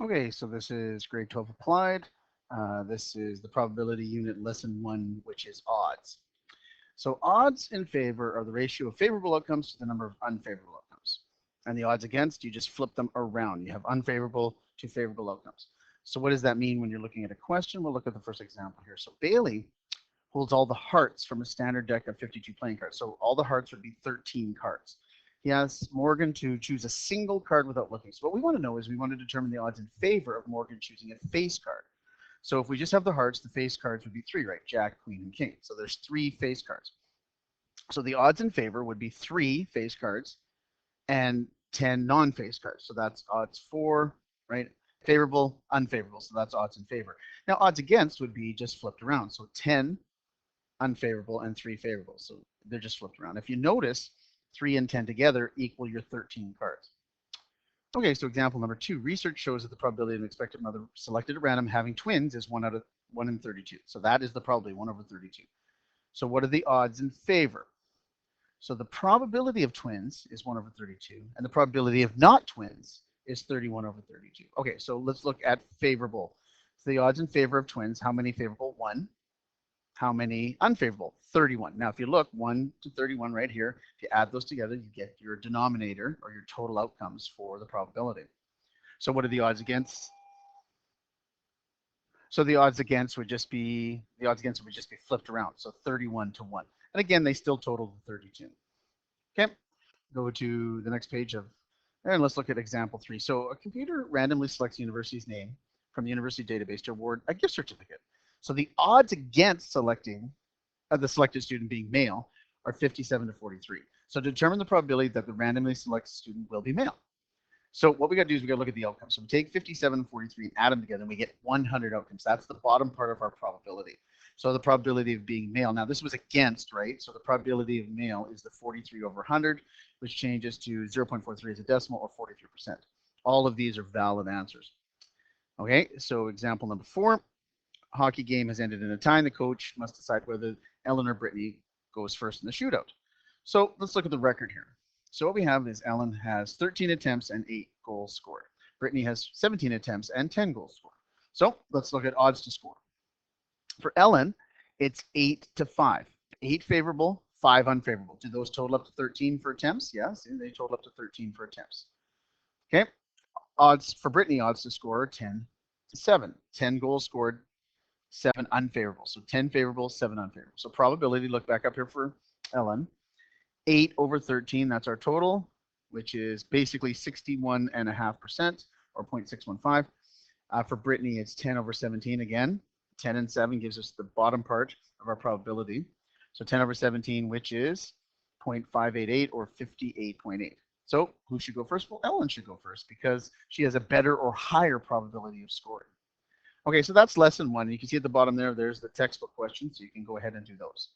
Okay, so this is grade 12 applied. This is the probability unit lesson 1, which is odds. So odds in favor are the ratio of favorable outcomes to the number of unfavorable outcomes. And the odds against, you just flip them around. You have unfavorable to favorable outcomes. So what does that mean when you're looking at a question? We'll look at the first example here. So Bailey holds all the hearts from a standard deck of 52 playing cards. So all the hearts would be 13 cards. He asks Morgan to choose a single card without looking. So what we want to know is we want to determine the odds in favor of Morgan choosing a face card. So if we just have the hearts, the face cards would be 3, right? Jack, Queen, and King. So there's 3 face cards. So the odds in favor would be 3 face cards and 10 non-face cards. So that's odds 4, right? Favorable, unfavorable. So that's odds in favor. Now odds against would be just flipped around. So 10 unfavorable and 3 favorable. So they're just flipped around. If you notice, 3 and 10 together equal your 13 cards. Okay, so example number 2. Research shows that the probability of an expected mother selected at random having twins is 1 in 32. So that is the probability, 1 over 32. So what are the odds in favor? So the probability of twins is 1 over 32, and the probability of not twins is 31 over 32. Okay, so let's look at favorable. So the odds in favor of twins, how many favorable? 1. How many unfavorable? 31. Now, if you look, 1 to 31 right here, if you add those together, you get your denominator or your total outcomes for the probability. So what are the odds against? So the odds against would just be flipped around. So 31 to 1. And again, they still total 32. Okay, go to the next page and let's look at example 3. So a computer randomly selects the university's name from the university database to award a gift certificate. So the odds against selecting the selected student being male are 57 to 43. So to determine the probability that the randomly selected student will be male. So what we got to do is we got to look at the outcomes. So we take 57 and 43 and add them together, and we get 100 outcomes. That's the bottom part of our probability. So the probability of being male. Now this was against, right? So the probability of male is the 43 over 100, which changes to 0.43 as a decimal, or 43%. All of these are valid answers. Okay, so example number 4. Hockey game has ended in a tie. The coach must decide whether Ellen or Brittany goes first in the shootout. So let's look at the record here. So what we have is Ellen has 13 attempts and 8 goals scored. Brittany has 17 attempts and 10 goals scored. So let's look at odds to score. For Ellen, it's 8 to 5. 8 favorable, 5 unfavorable. Do those total up to 13 for attempts? Yes, they total up to 13 for attempts. Okay. Odds for Brittany, odds to score 10 to 7. 10 goals scored, 7 unfavorable. So 10 favorable, 7 unfavorable. So probability, look back up here for Ellen. 8 over 13, that's our total, which is basically 61.5%, or 0.615. For Brittany, it's 10 over 17 again. 10 and 7 gives us the bottom part of our probability. So 10 over 17, which is 0.588, or 58.8. So who should go first? Well, Ellen should go first because she has a better or higher probability of scoring. Okay, so that's lesson 1. You can see at the bottom there's the textbook questions, so you can go ahead and do those.